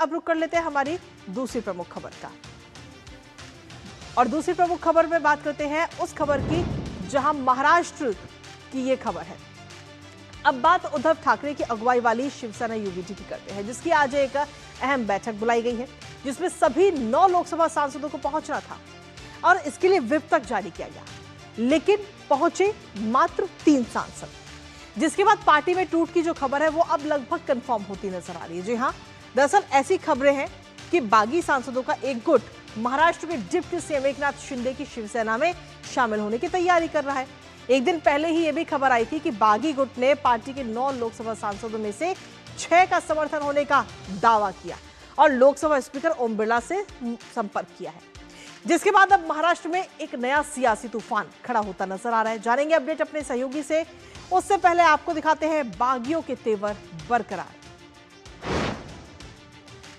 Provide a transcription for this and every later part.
अब रुक कर लेते हैं हमारी दूसरी प्रमुख खबर का। और दूसरी प्रमुख खबर में बात करते हैं उस खबर की जहां महाराष्ट्र की ये खबर है। अब बात उद्धव ठाकरे की अगुवाई वाली शिवसेना यूबीटी की करते हैं, जिसकी आज एक अहम बैठक बुलाई गई है, जिसमें सभी 9 लोकसभा सांसदों को पहुंचना था और इसके लिए व्हिप तक जारी किया गया, लेकिन पहुंचे मात्र 3 सांसद, जिसके बाद पार्टी में टूट की जो खबर है वो अब लगभग कंफर्म होती नजर आ रही है। जी हां, दरअसल ऐसी खबरें हैं कि बागी सांसदों का एक गुट महाराष्ट्र के डिप्टी सीएम एकनाथ शिंदे की शिवसेना में शामिल होने की तैयारी कर रहा है। एक दिन पहले ही यह भी खबर आई थी कि बागी गुट ने पार्टी के 9 लोकसभा सांसदों में से 6 का समर्थन होने का दावा किया और लोकसभा स्पीकर ओम बिरला से संपर्क किया है, जिसके बाद अब महाराष्ट्र में एक नया सियासी तूफान खड़ा होता नजर आ रहा है। जानेंगे अपडेट अपने सहयोगी से, उससे पहले आपको दिखाते हैं बागियों के तेवर बरकरार।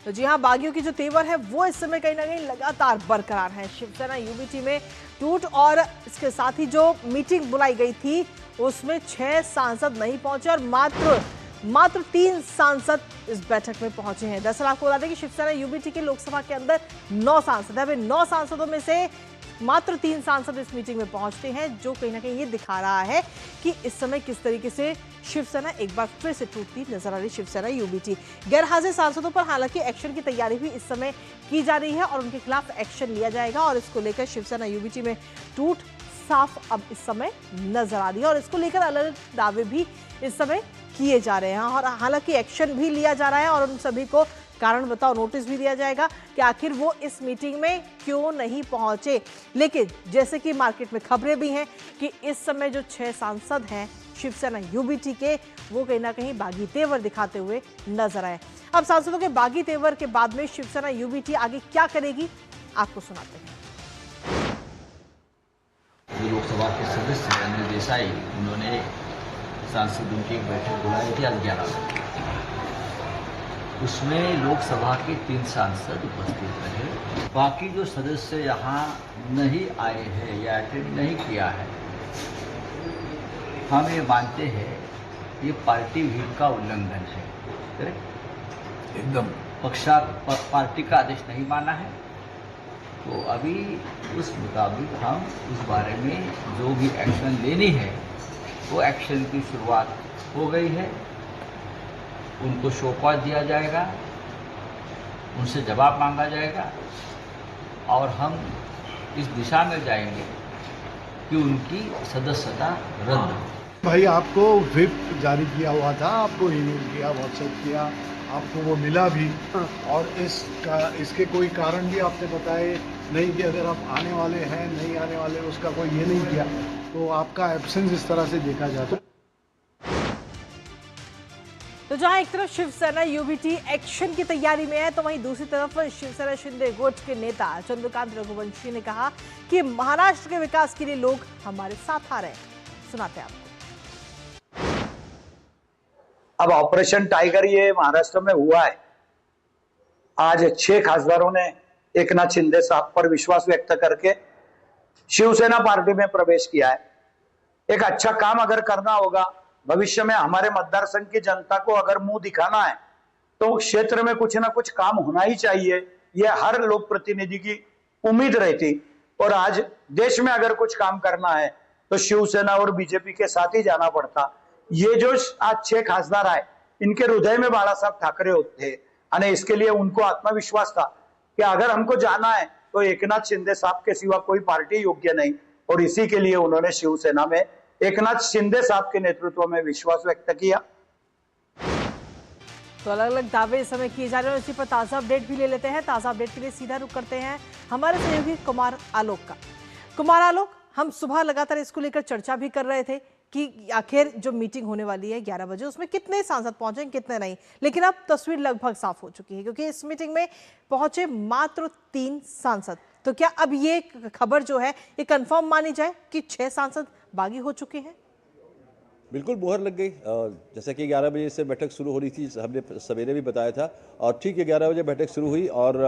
तो जी हां, बागियों की जो तेवर है वो इस समय कहीं ना कहीं लगातार बरकरार है। शिवसेना यूबीटी में टूट और इसके साथ ही जो मीटिंग बुलाई गई थी उसमें 6 सांसद नहीं पहुंचे और मात्र 3 सांसद इस बैठक में पहुंचे हैं। दरअसल आपको बता दें कि शिवसेना यूबीटी के लोकसभा के अंदर 9 सांसद है। 9 सांसदों में से मात्र 3 सांसद इस मीटिंग में पहुंचते हैं, जो कहीं ना कहीं ये दिखा रहा है कि इस समय किस तरीके से शिवसेना एक बार फिर से टूटती नजर आ रही। शिवसेना यूबीटी गैरहाजिर सांसदों पर हालांकि एक्शन की तैयारी भी इस समय की जा रही है और उनके खिलाफ एक्शन लिया जाएगा और इसको लेकर शिवसेना यूबीटी में टूट साफ अब इस समय नजर आ रही है और इसको लेकर अलग अलग दावे भी इस समय किए जा रहे हैं और हालांकि एक्शन भी लिया जा रहा है और उन सभी को कारण बताओ नोटिस भी दिया जाएगा कि आखिर वो इस मीटिंग में क्यों नहीं पहुंचे। लेकिन जैसे कि मार्केट में खबरें भी हैं कि इस समय जो 6 सांसद हैं शिवसेना यूबीटी के, वो कहीं ना कहीं बागी तेवर दिखाते हुए नजर आए। अब सांसदों के बागी तेवर के बाद में शिवसेना यूबीटी आगे क्या करेगी, आपको सुनाते हैं। जो लोकसभा के सदस्य अनिल देसाई, उन्होंने सांसदों की एक बैठक बुलाई थी आज 11 बजे। उसमें लोकसभा के 3 सांसद उपस्थित रहे। बाकी जो सदस्य यहाँ नहीं आए हैं या अटेंड नहीं किया है, हम ये मानते हैं ये पार्टी व्हीप का उल्लंघन है। करेक्ट, एकदम पार्टी का आदेश नहीं माना है, तो अभी उस मुताबिक हम उस बारे में जो भी एक्शन लेनी है वो एक्शन की शुरुआत हो गई है। उनको शोकॉज दिया जाएगा, उनसे जवाब मांगा जाएगा और हम इस दिशा में जाएंगे कि उनकी सदस्यता रद्द हो। भाई, आपको व्हिप जारी किया हुआ था, आपको ईमेल किया, व्हाट्सएप किया, आपको वो मिला भी और इसके कोई कारण भी आपने बताए नहीं कि अगर आप आने वाले हैं नहीं आने वाले, उसका कोई ये नहीं किया, तो आपका एब्सेंस इस तरह से देखा जाता। तो जहां एक तरफ शिवसेना यूबीटी एक्शन की तैयारी में है, तो वहीं दूसरी तरफ शिवसेना शिंदे गुट के नेता चंद्रकांत रघुवंशी ने कहा कि महाराष्ट्र के विकास के लिए लोग हमारे साथ आ रहे हैं। सुनाते हैं आपको। अब ऑपरेशन टाइगर ये महाराष्ट्र में हुआ है। आज 6 खासदारों ने एकनाथ शिंदे साहब पर विश्वास व्यक्त करके शिवसेना पार्टी में प्रवेश किया है। एक अच्छा काम अगर करना होगा, भविष्य में हमारे मतदार संघ की जनता को अगर मुंह दिखाना है, तो क्षेत्र में कुछ ना कुछ काम होना ही चाहिए। यह हर लोक प्रतिनिधि की उम्मीद रहती और आज देश में अगर कुछ काम करना है तो शिवसेना और बीजेपी के साथ ही जाना पड़ता। ये जो आज 6 खासदार आए, इनके हृदय में बाला साहब ठाकरे होते हैं, इसके लिए उनको आत्मविश्वास था कि अगर हमको जाना है तो एकनाथ शिंदे साहब के सिवा कोई पार्टी योग्य नहीं, और इसी के लिए उन्होंने शिवसेना में एकनाथ शिंदे साहब के नेतृत्व में विश्वास व्यक्त किया। तो अलग अलग दावे इस समय किए जा रहे हैं, इसी पर ताजा अपडेट भी ले लेते हैं। ताजा अपडेट के लिए सीधा रुख करते हैं हमारे सहयोगी कुमार आलोक का। कुमार आलोक, हम सुबह लगातार इसको लेकर चर्चा भी कर रहे थे कि आखिर जो मीटिंग होने वाली है 11 बजे, उसमें कितने सांसद पहुंचे कितने नहीं, लेकिन अब तस्वीर लगभग साफ हो चुकी है क्योंकि इस मीटिंग में पहुंचे मात्र 3 सांसद। तो क्या अब ये खबर जो है ये कंफर्म मानी जाए कि 6 सांसद बागी हो चुके हैं? बिल्कुल मुहर लग गई। जैसा कि 11 बजे से बैठक शुरू हो रही थी, हमने सवेरे भी बताया था, और ठीक 11 बजे बैठक शुरू हुई और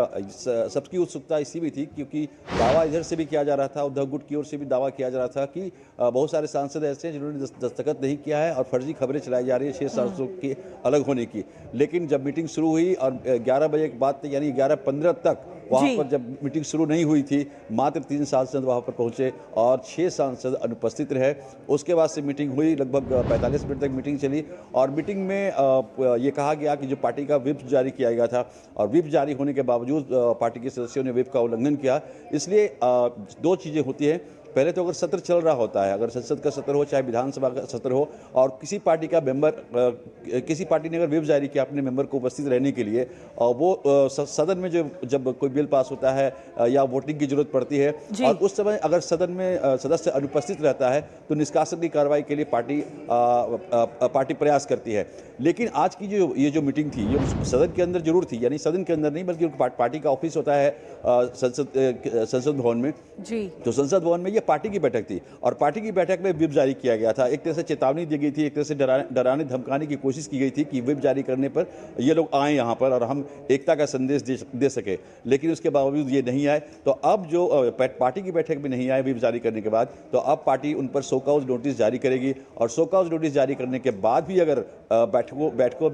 सबकी उत्सुकता इसी में थी क्योंकि दावा इधर से भी किया जा रहा था, उद्धव गुट की ओर से भी दावा किया जा रहा था कि बहुत सारे सांसद ऐसे हैं जिन्होंने दस्तखत नहीं किया है और फर्जी खबरें चलाई जा रही है 6 सांसदों के अलग होने की। लेकिन जब मीटिंग शुरू हुई और 11 बजे के बाद यानी 11:15 तक वहाँ पर जब मीटिंग शुरू नहीं हुई थी, मात्र 3 सांसद वहाँ पर पहुँचे और 6 सांसद अनुपस्थित रहे। उसके बाद से मीटिंग हुई, लगभग 45 मिनट तक मीटिंग चली और मीटिंग में ये कहा गया कि जो पार्टी का व्हिप जारी किया गया था और व्हिप जारी होने के बावजूद पार्टी के सदस्यों ने व्हिप का उल्लंघन किया। इसलिए 2 चीज़ें होती हैं। पहले तो अगर सत्र चल रहा होता है, अगर संसद का सत्र हो चाहे विधानसभा का सत्र हो, और किसी पार्टी का मेंबर किसी पार्टी ने अगर व्हिप जारी किया अपने मेंबर को उपस्थित रहने के लिए, और वो सदन में जब कोई बिल पास होता है या वोटिंग की जरूरत पड़ती है और उस समय अगर सदन में सदस्य अनुपस्थित रहता है तो निष्कासन की कार्रवाई के लिए पार्टी प्रयास करती है। लेकिन आज की ये जो मीटिंग थी ये सदन के अंदर जरूर थी, यानी सदन के अंदर नहीं बल्कि पार्टी का ऑफिस होता है संसद भवन में जी। तो संसद भवन में ये पार्टी की बैठक थी और पार्टी की बैठक में व्हिप जारी किया गया था। एक तरह से चेतावनी दी गई थी, एक तरह से डराने धमकाने की कोशिश की गई थी कि व्हिप जारी करने पर ये लोग आए यहाँ पर और हम एकता का संदेश दे सके, लेकिन उसके बावजूद ये नहीं आए। तो अब जो पार्टी की बैठक में नहीं आए व्हिप जारी करने के बाद, तो अब पार्टी उन पर शो कॉज नोटिस जारी करेगी और शो कॉज नोटिस जारी करने के बाद भी अगर बैठकों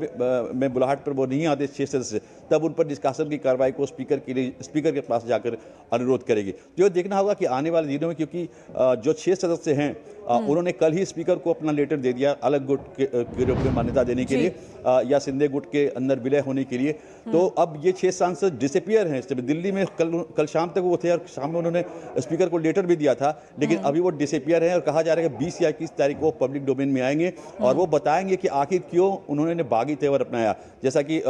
में बुलाहट पर वो नहीं आते 6 सदस्य, तब उन पर निष्कासन की कार्रवाई को स्पीकर के पास जाकर अनुरोध करेगी। तो ये देखना होगा कि आने वाले दिनों में, क्योंकि जो 6 सदस्य हैं उन्होंने कल ही स्पीकर को अपना लेटर दे दिया अलग गुट के रूप में मान्यता देने के लिए या सिंधे गुट के अंदर विलय होने के लिए। तो अब ये 6 सांसद डिसअपियर हैं। दिल्ली में कल शाम तक वो थे और शाम में उन्होंने स्पीकर को लेटर भी दिया था, लेकिन अभी वो डिसअपियर हैं और कहा जा रहा है कि 20 या 21 तारीख को पब्लिक डोमेन में आएंगे और वो बताएंगे कि आखिर क्यों उन्होंने बागी तेवर अपनाया। जैसा कि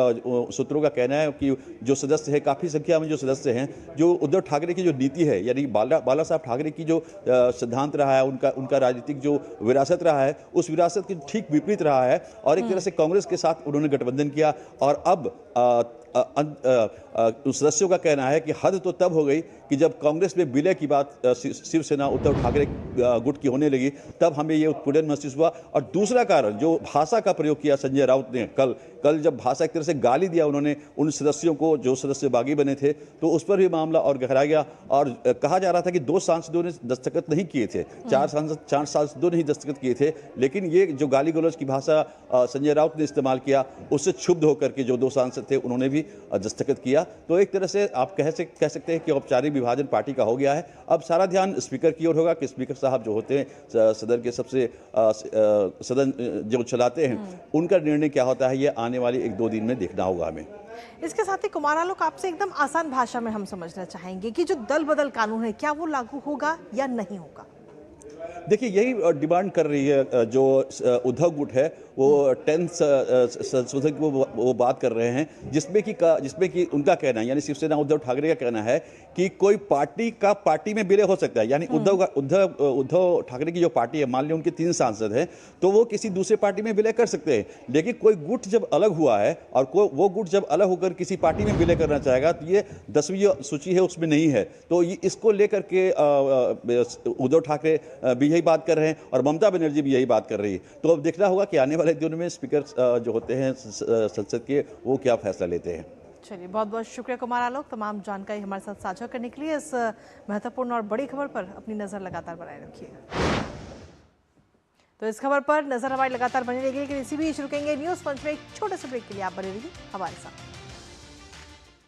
सूत्रों का कहना है कि जो सदस्य है, काफ़ी संख्या में जो सदस्य हैं, जो उद्धव ठाकरे की जो नीति है, यानी बाला साहब ठाकरे की जो सिद्धांत रहा है, उनका राजनीतिक जो विरासत रहा है, उस विरासत के ठीक विपरीत रहा है और एक तरह से कांग्रेस के साथ उन्होंने गठबंधन किया। और अब सदस्यों का कहना है कि हद तो तब हो गई कि जब कांग्रेस में विलय की बात शिवसेना उद्धव ठाकरे गुट की होने लगी, तब हमें ये उत्पीड़न महसूस हुआ। और दूसरा कारण जो भाषा का प्रयोग किया संजय राउत ने, कल जब भाषा एक तरह से गाली दिया उन्होंने उन सदस्यों को जो सदस्य बागी बने थे, तो उस पर भी मामला और गहरा गया और कहा जा रहा था कि 2 सांसदों ने दस्तखत नहीं किए थे, 4 सांसदों ने ही दस्तखत किए थे। लेकिन ये जो गाली गलौज की भाषा संजय राउत ने इस्तेमाल किया, उससे क्षुब्ध होकर के जो 2 सांसद थे उन्होंने भी दस्तखत किया। तो एक तरह से आप कह सकते हैं कि औपचारिक विभाजन पार्टी का हो गया है। अब सारा ध्यान स्पीकर की ओर होगा कि स्पीकर साहब जो होते हैं सदन के सबसे सदन जो चलाते हैं, उनका निर्णय क्या होता है, ये आने वाले 1-2 दिन में देखना होगा हमें। इसके साथ ही कुमार आलोक, आपसे एकदम आसान भाषा में हम समझना चाहेंगे कि जो दल बदल कानून है, क्या वो लागू होगा या नहीं होगा? देखिए, यही डिमांड कर रही है जो उद्धव गुट है, वो 10th संशोधन की वो बात कर रहे हैं, जिसमें कि उनका कहना है, यानी शिवसेना उद्धव ठाकरे का कहना है कि कोई पार्टी में विलय हो सकता है। यानी उद्धव ठाकरे की जो पार्टी है, मान लीजिए उनके 3 सांसद हैं, तो वो किसी दूसरे पार्टी में विलय कर सकते हैं। लेकिन कोई गुट जब अलग हुआ है और वो गुट जब अलग होकर किसी पार्टी में विलय करना चाहेगा, तो ये 10वीं सूची है उसमें नहीं है। तो इसको लेकर के उद्धव ठाकरे भी यही बात कर रहे हैं और ममता बनर्जी भी यही बात कर रही है। तो अब देखना होगा कि आने वाले दिनों में स्पीकर जो होते हैं संसद के, वो क्या फैसला लेते हैं। चलिए, बहुत बहुत शुक्रिया कुमार आलोक, तमाम जानकारी हमारे साथ साझा करने के लिए। इस महत्वपूर्ण और बड़ी खबर पर अपनी नजर लगातार बनाए रखिएगा। तो इस खबर पर नजर हमारी लगातार बनी रहेगी, लेकिन इसी बीच रुकेंगे न्यूज पंच में एक छोटे से ब्रेक के लिए। आप बने रहिए हमारे साथ।